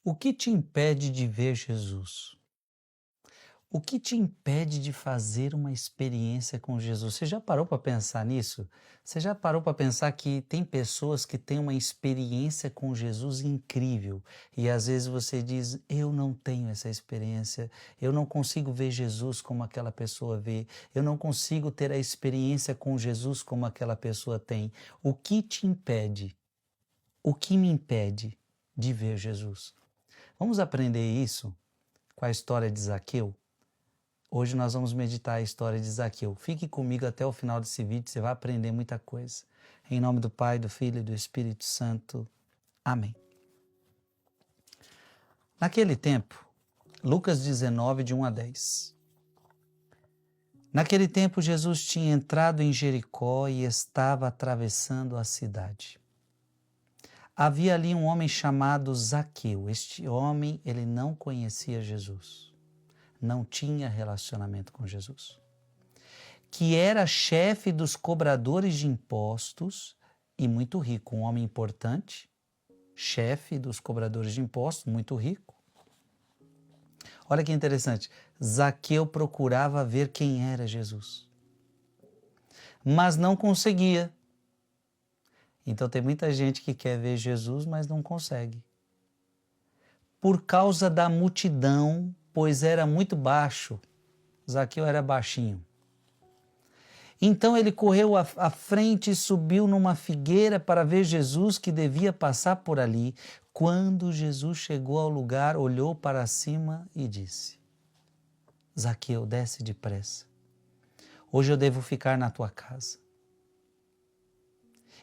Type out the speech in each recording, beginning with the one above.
O que te impede de ver Jesus? O que te impede de fazer uma experiência com Jesus? Você já parou para pensar nisso? Você já parou para pensar que tem pessoas que têm uma experiência com Jesus incrível e às vezes você diz: Eu não tenho essa experiência, eu não consigo ver Jesus como aquela pessoa vê, eu não consigo ter a experiência com Jesus como aquela pessoa tem. O que te impede? O que me impede de ver Jesus? Vamos aprender isso com a história de Zaqueu? Hoje nós vamos meditar a história de Zaqueu. Fique comigo até o final desse vídeo, você vai aprender muita coisa. Em nome do Pai, do Filho e do Espírito Santo. Amém. Naquele tempo, Lucas 19, de 1 a 10. Naquele tempo, Jesus tinha entrado em Jericó e estava atravessando a cidade. Havia ali um homem chamado Zaqueu. Este homem, ele não conhecia Jesus. Não tinha relacionamento com Jesus, que era chefe dos cobradores de impostos e muito rico, um homem importante, chefe dos cobradores de impostos, muito rico. Olha que interessante, Zaqueu procurava ver quem era Jesus, mas não conseguia. Então tem muita gente que quer ver Jesus, mas não consegue. Por causa da multidão, pois era muito baixo. Zaqueu era baixinho. Então ele correu à frente e subiu numa figueira para ver Jesus, que devia passar por ali. Quando Jesus chegou ao lugar, olhou para cima e disse: Zaqueu, desce depressa. Hoje eu devo ficar na tua casa.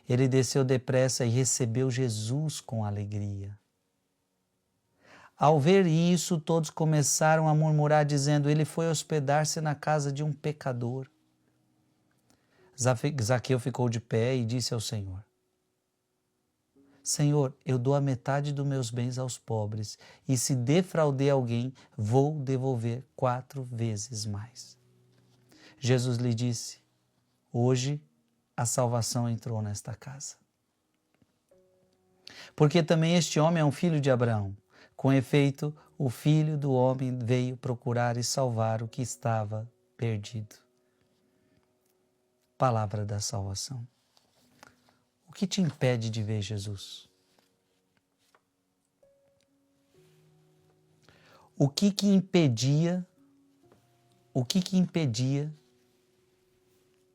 Ele desceu depressa e recebeu Jesus com alegria. Ao ver isso, todos começaram a murmurar, dizendo: ele foi hospedar-se na casa de um pecador. Zaqueu ficou de pé e disse ao Senhor: Senhor, eu dou a metade dos meus bens aos pobres, e se defraudei alguém, vou devolver 4 vezes mais. Jesus lhe disse: hoje a salvação entrou nesta casa. Porque também este homem é um filho de Abraão. Com efeito, o Filho do Homem veio procurar e salvar o que estava perdido. Palavra da salvação. O que te impede de ver Jesus? O que impedia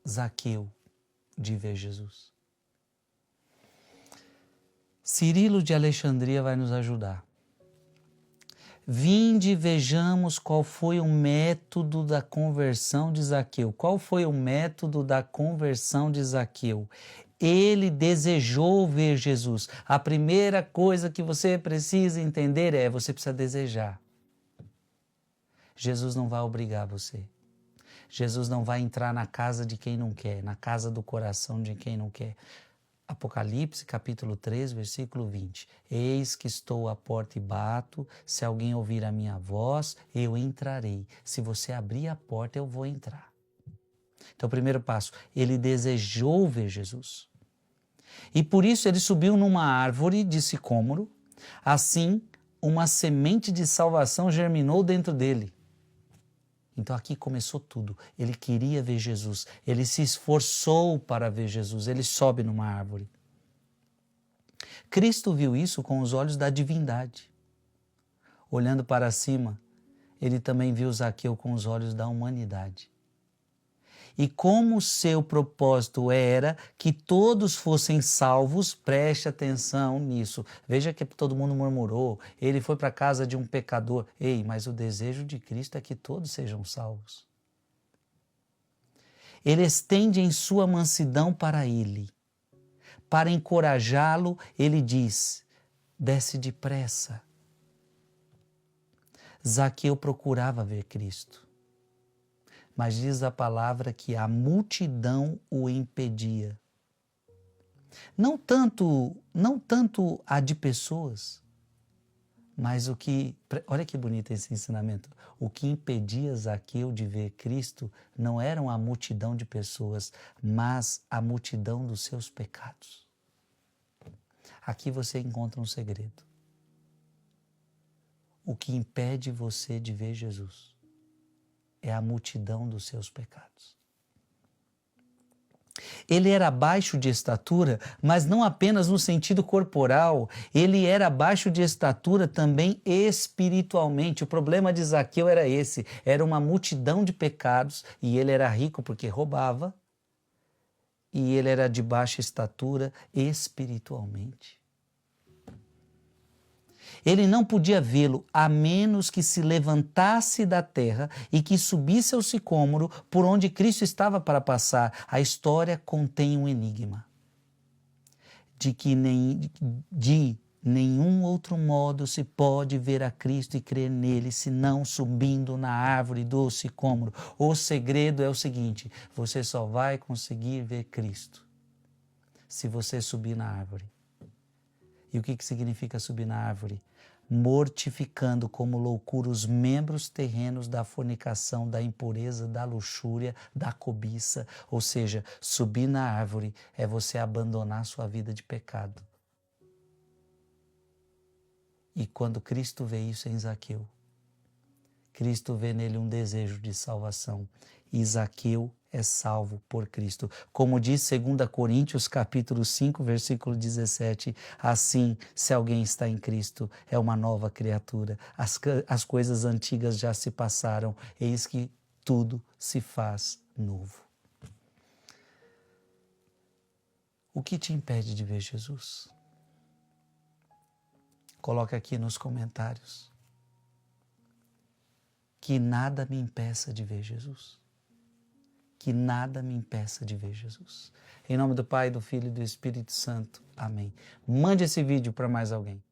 Zaqueu de ver Jesus? Cirilo de Alexandria vai nos ajudar. Vinde e vejamos qual foi o método da conversão de Zaqueu. Qual foi o método da conversão de Zaqueu? Ele desejou ver Jesus. A primeira coisa que você precisa entender é: você precisa desejar. Jesus não vai obrigar você. Jesus não vai entrar na casa de quem não quer, na casa do coração de quem não quer. Apocalipse, capítulo 3, versículo 20. Eis que estou à porta e bato, se alguém ouvir a minha voz, eu entrarei. Se você abrir a porta, eu vou entrar. Então, o primeiro passo, ele desejou ver Jesus. E por isso ele subiu numa árvore de sicômoro, assim uma semente de salvação germinou dentro dele. Então aqui começou tudo. Ele queria ver Jesus, ele se esforçou para ver Jesus, ele sobe numa árvore. Cristo viu isso com os olhos da divindade. Olhando para cima, ele também viu Zaqueu com os olhos da humanidade. E como o seu propósito era que todos fossem salvos, preste atenção nisso. Veja que todo mundo murmurou, ele foi para a casa de um pecador. Ei, mas o desejo de Cristo é que todos sejam salvos. Ele estende em sua mansidão para ele. Para encorajá-lo, ele diz: desce depressa. Zaqueu procurava ver Cristo. Mas diz a palavra que a multidão o impedia. Não tanto a de pessoas, mas olha que bonito esse ensinamento, o que impedia Zaqueu de ver Cristo não eram a multidão de pessoas, mas a multidão dos seus pecados. Aqui você encontra um segredo. O que impede você de ver Jesus é a multidão dos seus pecados. Ele era baixo de estatura, mas não apenas no sentido corporal, ele era baixo de estatura também espiritualmente. O problema de Zaqueu era esse, era uma multidão de pecados e ele era rico porque roubava e ele era de baixa estatura espiritualmente. Ele não podia vê-lo a menos que se levantasse da terra e que subisse ao sicômoro por onde Cristo estava para passar. A história contém um enigma de que de nenhum outro modo se pode ver a Cristo e crer nele senão subindo na árvore do sicômoro. O segredo é o seguinte: você só vai conseguir ver Cristo se você subir na árvore. E o que significa subir na árvore? Mortificando como loucura os membros terrenos da fornicação, da impureza, da luxúria, da cobiça. Ou seja, subir na árvore é você abandonar sua vida de pecado. E quando Cristo vê isso em Zaqueu, Cristo vê nele um desejo de salvação. E Zaqueu é salvo por Cristo. Como diz 2 Coríntios capítulo 5, versículo 17, assim, se alguém está em Cristo, é uma nova criatura. As coisas antigas já se passaram, eis que tudo se faz novo. O que te impede de ver Jesus? Coloca aqui nos comentários. Que nada me impeça de ver Jesus. Que nada me impeça de ver Jesus. Em nome do Pai, do Filho e do Espírito Santo. Amém. Mande esse vídeo para mais alguém.